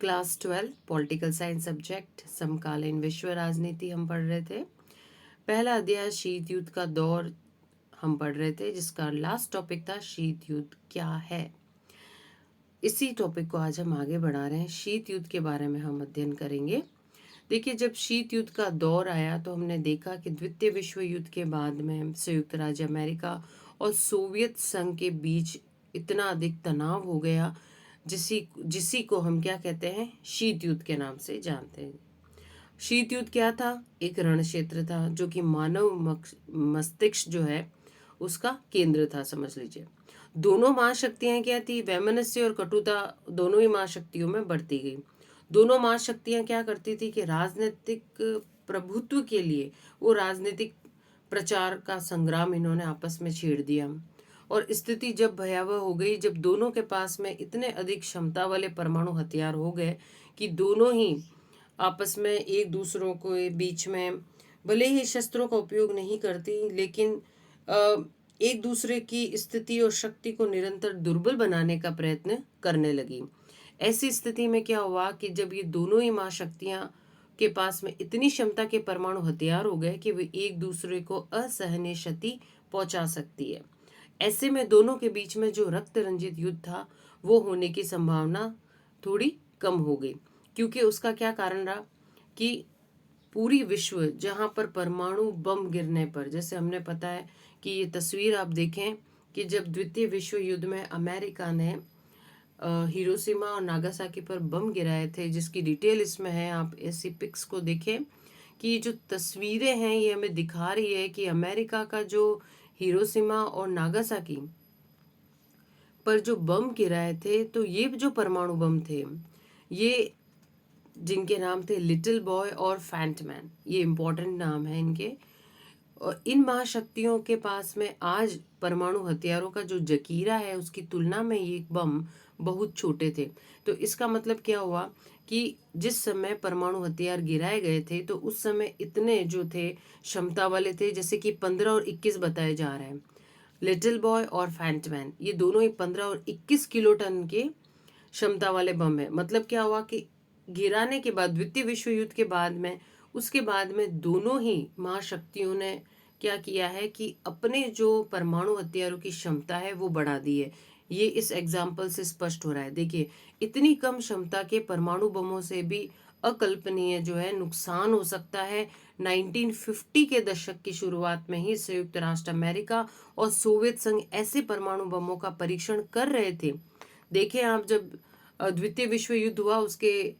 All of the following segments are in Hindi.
क्लास 12 पॉलिटिकल साइंस सब्जेक्ट समकालीन विश्व राजनीति हम पढ़ रहे थे। पहला अध्याय शीत युद्ध का दौर हम पढ़ रहे थे, जिसका लास्ट टॉपिक था शीत युद्ध क्या है। इसी टॉपिक को आज हम आगे बढ़ा रहे हैं। शीत युद्ध के बारे में हम अध्ययन करेंगे। देखिए, जब शीत युद्ध का दौर आया तो हमने देखा कि द्वितीय विश्व युद्ध के बाद में संयुक्त राज्य अमेरिका और सोवियत संघ के बीच इतना अधिक तनाव हो गया, जिसी को हम क्या कहते हैं, शीत युद्ध के नाम से जानते हैं। शीत युद्ध क्या था? एक रण क्षेत्र था जो कि मानव मस्तिष्क जो है उसका केंद्र था, समझ लीजिए। दोनों महाशक्तियां क्या थी? वैमनस्य और कटुता दोनों ही महाशक्तियों में बढ़ती गई। दोनों महाशक्तियां क्या करती थी कि राजनीतिक प्रभुत्व के लिए वो राजनीतिक प्रचार का संग्राम इन्होंने आपस में छेड़ दिया। और स्थिति जब भयावह हो गई, जब दोनों के पास में इतने अधिक क्षमता वाले परमाणु हथियार हो गए कि दोनों ही आपस में एक दूसरों के बीच में भले ही शस्त्रों का उपयोग नहीं करती, लेकिन एक दूसरे की स्थिति और शक्ति को निरंतर दुर्बल बनाने का प्रयत्न करने लगी। ऐसी स्थिति में क्या हुआ कि जब ये दोनों ही महाशक्तियां के पास में इतनी क्षमता के परमाणु हथियार हो गए कि वे एक दूसरे को असहनीय क्षति पहुंचा सकती है। ऐसे में दोनों के बीच में जो रक्त रंजित युद्ध था वो होने की संभावना थोड़ी कम हो गई, क्योंकि उसका क्या कारण रहा कि पूरी विश्व जहां पर परमाणु बम गिरने पर, जैसे हमने पता है कि ये तस्वीर आप देखें कि जब द्वितीय विश्व युद्ध में अमेरिका ने हिरोशिमा और नागासाकी पर बम गिराए थे, जिसकी डिटेल इसमें है, आप ऐसी पिक्स को देखें कि ये जो तस्वीरें हैं ये हमें दिखा रही है कि अमेरिका का जो हिरोशिमा और नागासाकी पर जो बम गिराए थे, तो ये जो परमाणु बम थे, ये जिनके नाम थे लिटिल बॉय और फैंटमैन, ये इम्पोर्टेंट नाम है इनके। और इन महाशक्तियों के पास में आज परमाणु हथियारों का जो जकीरा है उसकी तुलना में ये बम बहुत छोटे थे। तो इसका मतलब क्या हुआ कि जिस समय परमाणु हथियार गिराए गए थे तो उस समय इतने जो थे क्षमता वाले थे, जैसे कि 15 और 21 बताए जा रहे हैं। लिटिल बॉय और फैंटमैन ये दोनों ही 15 और 21 किलो टन के क्षमता वाले बम है। मतलब क्या हुआ कि गिराने के बाद, द्वितीय विश्व युद्ध के बाद में, उसके बाद में दोनों ही महाशक्तियों ने क्या किया है कि अपने जो परमाणु हथियारों की क्षमता है वो बढ़ा दी है। ये इस एग्जाम्पल से स्पष्ट हो रहा है। देखिए, इतनी कम क्षमता के परमाणु बमों से भी अकल्पनीय जो है नुकसान हो सकता है। 1950 के दशक की शुरुआत में ही संयुक्त राष्ट्र अमेरिका और सोवियत संघ ऐसे परमाणु बमों का परीक्षण कर रहे थे। देखें आप, जब द्वितीय विश्व युद्ध हुआ उसके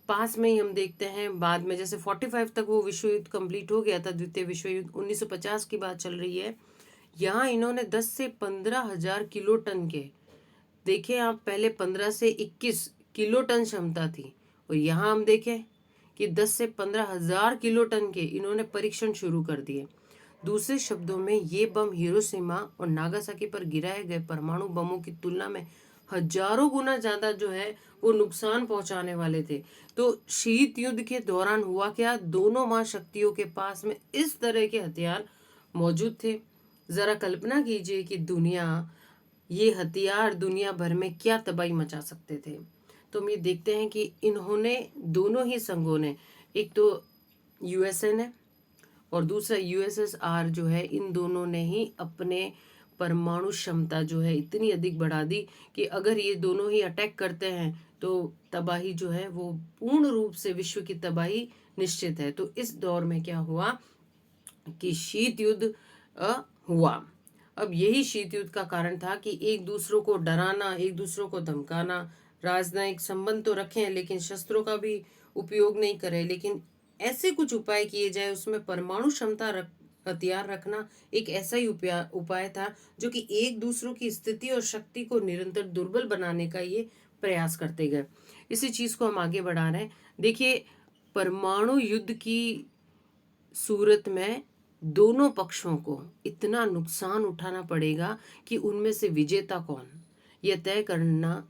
पास में ही हम देखते हैं बाद में, जैसे 45 तक वो विश्व युद्ध कंप्लीट हो गया था। द्वितीय विश्व युद्ध 1950 की बात चल रही है। यहाँ इन्होंने 10 से 15 हजार किलो टन के, देखें आप, पहले 15 से 21 किलो टन क्षमता थी, और यहाँ हम देखें कि 10 से 15 हजार किलो टन के इन्होंने परीक्षण शुरू कर दिए। दूसरे शब्दों में ये बम हिरोशिमा और नागासाकी पर गिराए गए परमाणु बमों की तुलना में हजारों गुना ज्यादा जो है वो नुकसान पहुंचाने वाले थे। तो शीत युद्ध के दौरान हुआ क्या? दोनों महाशक्तियों के पास में इस तरह के हथियार मौजूद थे। जरा कल्पना कीजिए कि ये हथियार दुनिया भर में क्या तबाही मचा सकते थे। तो हम ये देखते हैं कि इन्होंने, दोनों ही संघों ने, एक तो यूएसए ने और दूसरा यूएसएसआर जो है, इन दोनों ने ही अपने परमाणु क्षमता जो है इतनी अधिक बढ़ा दी कि अगर ये दोनों ही अटैक करते हैं तो तबाही जो है वो पूर्ण रूप से, विश्व की तबाही निश्चित है। तो इस दौर में क्या हुआ कि शीत युद्ध हुआ। अब यही शीत युद्ध का कारण था कि एक दूसरों को डराना, एक दूसरों को धमकाना, राजनयिक संबंध तो रखें लेकिन शस्त्रों का भी उपयोग नहीं करें, लेकिन ऐसे कुछ उपाय किए जाए उसमें परमाणु क्षमता हथियार रखना एक ऐसा ही उपाय था जो कि एक दूसरों की स्थिति और शक्ति को निरंतर दुर्बल बनाने का ये प्रयास करते गए। इसी चीज को हम आगे बढ़ा रहे हैं। देखिए, परमाणु युद्ध की सूरत में दोनों पक्षों को इतना नुकसान उठाना पड़ेगा कि उनमें से विजेता कौन, यह तय करना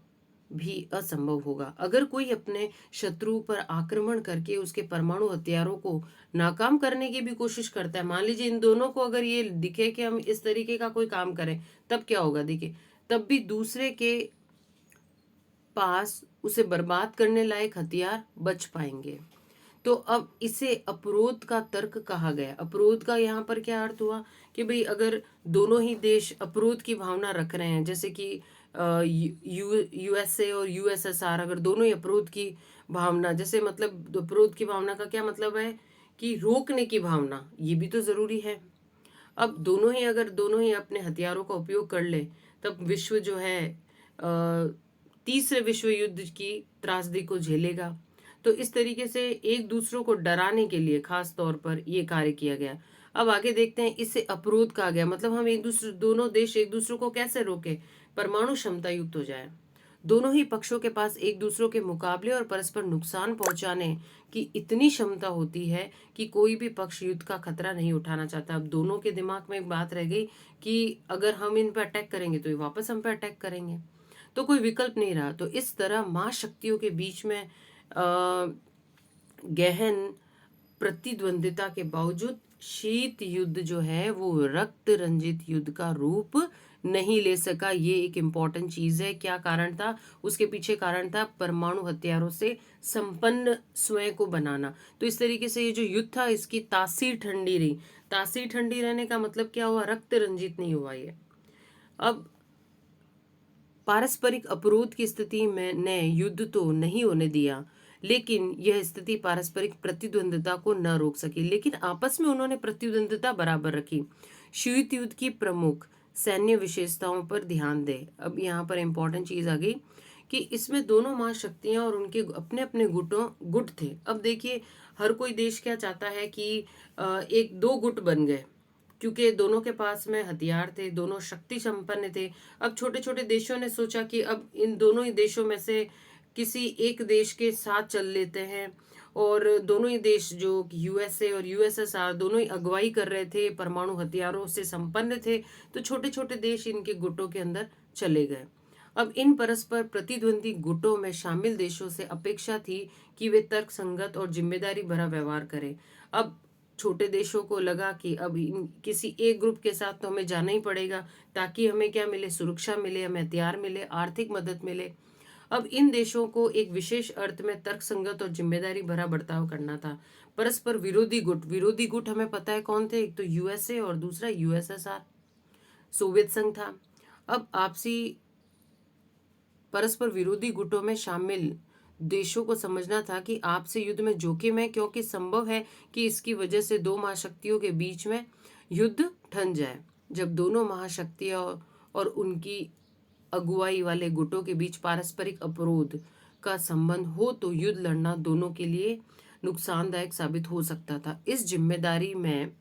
भी असंभव होगा। अगर कोई अपने शत्रु पर आक्रमण करके उसके परमाणु हथियारों को नाकाम करने की भी कोशिश करता है, मान लीजिए इन दोनों को अगर ये दिखे कि हम इस तरीके का कोई काम करें, तब क्या होगा? देखिए, तब भी दूसरे के पास उसे बर्बाद करने लायक हथियार बच पाएंगे। तो अब इसे अपरोध का तर्क कहा गया। अपरोध का यहाँ पर क्या अर्थ हुआ कि भाई अगर दोनों ही देश अपरोध की भावना रख रहे हैं, जैसे कि यूएसए और यूएसएसआर, अगर दोनों ही अपरोध की भावना, जैसे मतलब अपरोध की भावना का क्या मतलब है कि रोकने की भावना, ये भी तो जरूरी है। अब दोनों ही अपने हथियारों का उपयोग कर ले, तब विश्व जो है तीसरे विश्व युद्ध की त्रासदी को झेलेगा। तो इस तरीके से एक दूसरों को डराने के लिए खास तौर पर ये कार्य किया गया। अब आगे देखते हैं, इससे अपरोध कहा गया मतलब हम एक दूसरे, दोनों देश एक दूसरे को कैसे रोके, परमाणु क्षमता युक्त हो जाए। दोनों ही पक्षों के पास एक दूसरों के मुकाबले और परस्पर नुकसान पहुंचाने की इतनी क्षमता होती है कि कोई भी पक्ष युद्ध का खतरा नहीं उठाना चाहता। अब दोनों के दिमाग में एक बात रह गई कि अगर हम इन पर अटैक करेंगे तो ये वापस हम पर अटैक करेंगे, तो कोई विकल्प नहीं रहा। तो इस तरह महाशक्तियों के बीच में गहन प्रतिद्वंदिता के बावजूद शीत युद्ध जो है वो रक्त रंजित युद्ध का रूप नहीं ले सका। ये एक इम्पॉर्टेंट चीज है। क्या कारण था उसके पीछे? कारण था परमाणु हथियारों से संपन्न स्वयं को बनाना। तो इस तरीके से ये जो युद्ध था इसकी तासीर ठंडी रही। तासीर ठंडी रहने का मतलब क्या हुआ? रक्त रंजित नहीं हुआ ये। अब पारस्परिक अपरोध की स्थिति में ने युद्ध तो नहीं होने दिया, लेकिन यह स्थिति पारस्परिक प्रतिद्वंदिता को न रोक सकी, लेकिन आपस में उन्होंने प्रतिद्वंदिता बराबर रखी। शीत युद्ध की प्रमुख सैन्य विशेषताओं पर ध्यान दें। अब यहाँ पर इंपॉर्टेंट चीज आ गई कि इसमें दोनों महाशक्तियां और उनके अपने अपने गुट थे। अब देखिए हर कोई देश क्या चाहता है कि एक दो गुट बन गए, क्योंकि दोनों के पास में हथियार थे, दोनों शक्ति संपन्न थे। अब छोटे छोटे देशों ने सोचा कि अब इन दोनों ही देशों में से किसी एक देश के साथ चल लेते हैं, और दोनों ही देश जो यूएसए और यूएसएसआर दोनों ही अगुवाई कर रहे थे, परमाणु हथियारों से संपन्न थे, तो छोटे छोटे देश इनके गुटों के अंदर चले गए। अब इन परस्पर प्रतिद्वंदी गुटों में शामिल देशों से अपेक्षा थी कि वे तर्कसंगत और जिम्मेदारी भरा व्यवहार करें। अब छोटे देशों को लगा कि अब किसी एक ग्रुप के साथ तो हमें जाना ही पड़ेगा, ताकि हमें क्या मिले? सुरक्षा मिले, हमें हथियार मिले, आर्थिक मदद मिले। अब इन देशों को एक विशेष अर्थ में तर्कसंगत और जिम्मेदारी भरा बर्ताव करना था। परस्पर विरोधी गुट हमें पता है कौन थे? एक तो यूएसए और दूसरा यूएसएसआर, सोवियत संघ था। अब आपसी परस्पर विरोधी गुटों में शामिल देशों को समझना था कि आपसे युद्ध में जोखिम है, क्योंकि संभव है कि इसकी वजह से दो महाशक्तियों के बीच में युद्ध ठन जाए। जब दोनों महाशक्तियां और उनकी अगुवाई वाले गुटों के बीच पारस्परिक अपरोध का संबंध हो तो युद्ध लड़ना दोनों के लिए नुकसानदायक साबित हो सकता था। इस जिम्मेदारी में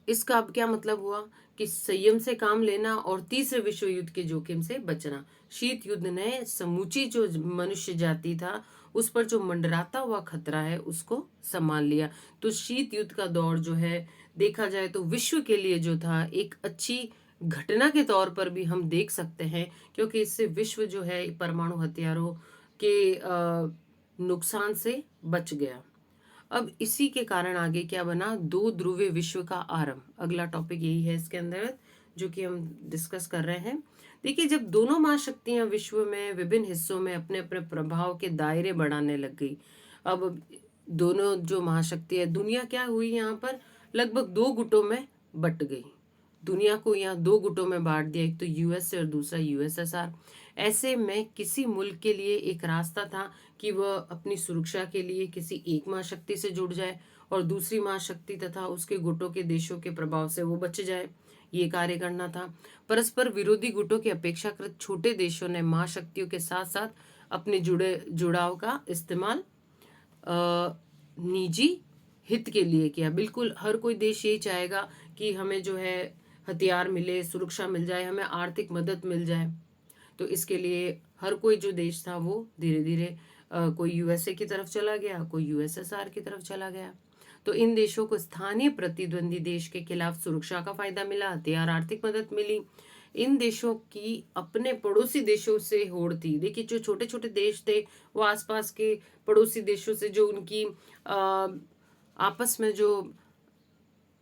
इसका अब क्या मतलब हुआ कि संयम से काम लेना और तीसरे विश्व युद्ध के जोखिम से बचना। शीत युद्ध ने समूची जो मनुष्य जाति था उस पर जो मंडराता हुआ खतरा है उसको संभाल लिया। तो शीत युद्ध का दौर जो है देखा जाए तो विश्व के लिए जो था एक अच्छी घटना के तौर पर भी हम देख सकते हैं, क्योंकि इससे विश्व जो है परमाणु हथियारों के नुकसान से बच गया। अब इसी के कारण आगे क्या बना? दो ध्रुवीय विश्व का आरंभ। अगला टॉपिक यही है इसके अंदर जो कि हम डिस्कस कर रहे हैं। देखिए जब दोनों महाशक्तियां विश्व में विभिन्न हिस्सों में अपने अपने प्रभाव के दायरे बढ़ाने लग गई। अब दोनों जो महाशक्तियां, दुनिया क्या हुई यहाँ पर? लगभग दो गुटों में बट गई। दुनिया को यहाँ दो गुटों में बांट दिया, एक तो यूएसए और दूसरा यूएसएसआर। ऐसे में किसी मुल्क के लिए एक रास्ता था कि वह अपनी सुरक्षा के लिए किसी एक महाशक्ति से जुड़ जाए और दूसरी महाशक्ति तथा उसके गुटों के देशों के प्रभाव से वो बच जाए। ये कार्य करना था। परस्पर विरोधी गुटों के अपेक्षाकृत छोटे देशों ने महाशक्तियों के साथ साथ अपने जुड़ाव का इस्तेमाल निजी हित के लिए किया। बिल्कुल हर कोई देश यही चाहेगा कि हमें जो है हथियार मिले, सुरक्षा मिल जाए, हमें आर्थिक मदद मिल जाए। तो इसके लिए हर कोई जो देश था वो धीरे धीरे कोई यूएसए की तरफ चला गया, कोई यूएसएसआर की तरफ चला गया। तो इन देशों को स्थानीय प्रतिद्वंदी देश के खिलाफ सुरक्षा का फायदा मिला, हथियार, आर्थिक मदद मिली। इन देशों की अपने पड़ोसी देशों से होड़ थी। देखिए जो छोटे छोटे देश थे वो आसपास के पड़ोसी देशों से जो उनकी आपस में जो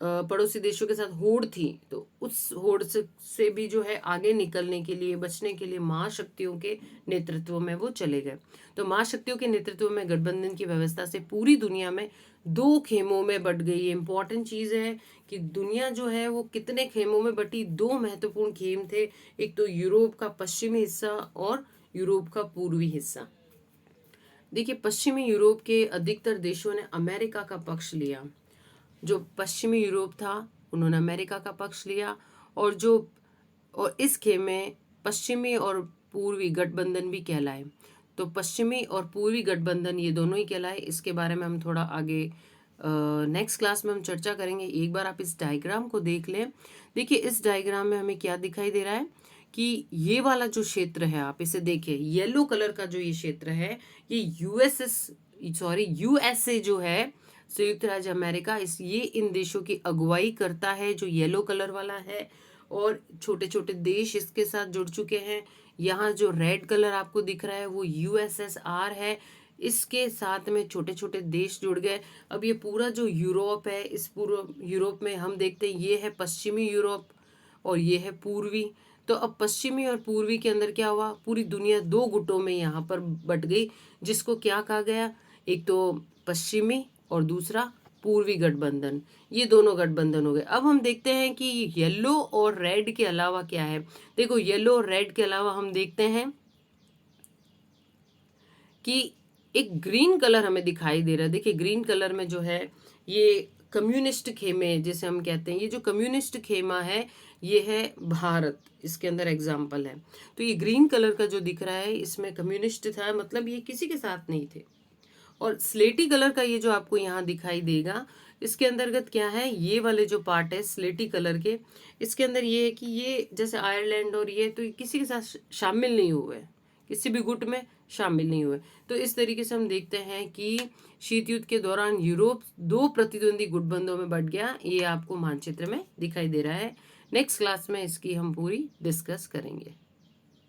पड़ोसी देशों के साथ होड़ थी, तो उस होड़ से भी जो है आगे निकलने के लिए, बचने के लिए महाशक्तियों के नेतृत्व में वो चले गए। तो महाशक्तियों के नेतृत्व में गठबंधन की व्यवस्था से पूरी दुनिया में 2 खेमों में बट गई। ये इंपॉर्टेंट चीज है कि दुनिया जो है वो कितने खेमों में बटी। 2 महत्वपूर्ण खेम थे, एक तो यूरोप का पश्चिमी हिस्सा और यूरोप का पूर्वी हिस्सा। देखिए, पश्चिमी यूरोप के अधिकतर देशों ने अमेरिका का पक्ष लिया। जो पश्चिमी यूरोप था उन्होंने अमेरिका का पक्ष लिया, और इस खेमे में पश्चिमी और पूर्वी गठबंधन भी कहलाए। तो पश्चिमी और पूर्वी गठबंधन ये दोनों ही कहलाए। इसके बारे में हम थोड़ा आगे नेक्स्ट क्लास में हम चर्चा करेंगे। एक बार आप इस डायग्राम को देख लें। देखिए, इस डायग्राम में हमें क्या दिखाई दे रहा है कि ये वाला जो क्षेत्र है, आप इसे देखिए, येलो कलर का जो ये क्षेत्र है, ये यूएसए जो है, संयुक्त राज्य अमेरिका, ये इन देशों की अगुवाई करता है, जो येलो कलर वाला है। और छोटे छोटे देश इसके साथ जुड़ चुके हैं। यहाँ जो रेड कलर आपको दिख रहा है वो यूएसएसआर है, इसके साथ में छोटे छोटे देश जुड़ गए। अब ये पूरा जो यूरोप है, इस पूरे यूरोप में हम देखते हैं ये है पश्चिमी यूरोप और ये है पूर्वी। तो अब पश्चिमी और पूर्वी के अंदर क्या हुआ, पूरी दुनिया 2 गुटों में यहाँ पर बट गई, जिसको क्या कहा गया, एक तो पश्चिमी और दूसरा पूर्वी गठबंधन। ये दोनों गठबंधन हो गए। अब हम देखते हैं कि येलो और रेड के अलावा क्या है। देखो, येलो और रेड के अलावा हम देखते हैं कि एक ग्रीन कलर हमें दिखाई दे रहा है। देखिए, ग्रीन कलर में जो है ये कम्युनिस्ट खेमे जिसे हम कहते हैं, ये जो कम्युनिस्ट खेमा है ये है भारत, इसके अंदर एग्जाम्पल है। तो ये ग्रीन कलर का जो दिख रहा है इसमें कम्युनिस्ट था, मतलब ये किसी के साथ नहीं थे। और स्लेटी कलर का ये जो आपको यहाँ दिखाई देगा, इसके अंतर्गत क्या है, ये वाले जो पार्ट है स्लेटी कलर के, इसके अंदर ये है कि ये जैसे आयरलैंड और ये, तो ये किसी के साथ शामिल नहीं हुए, किसी भी गुट में शामिल नहीं हुए। तो इस तरीके से हम देखते हैं कि शीत युद्ध के दौरान यूरोप 2 प्रतिद्वंदी गुटबंधों में बट गया। ये आपको मानचित्र में दिखाई दे रहा है। नेक्स्ट क्लास में इसकी हम पूरी डिस्कस करेंगे।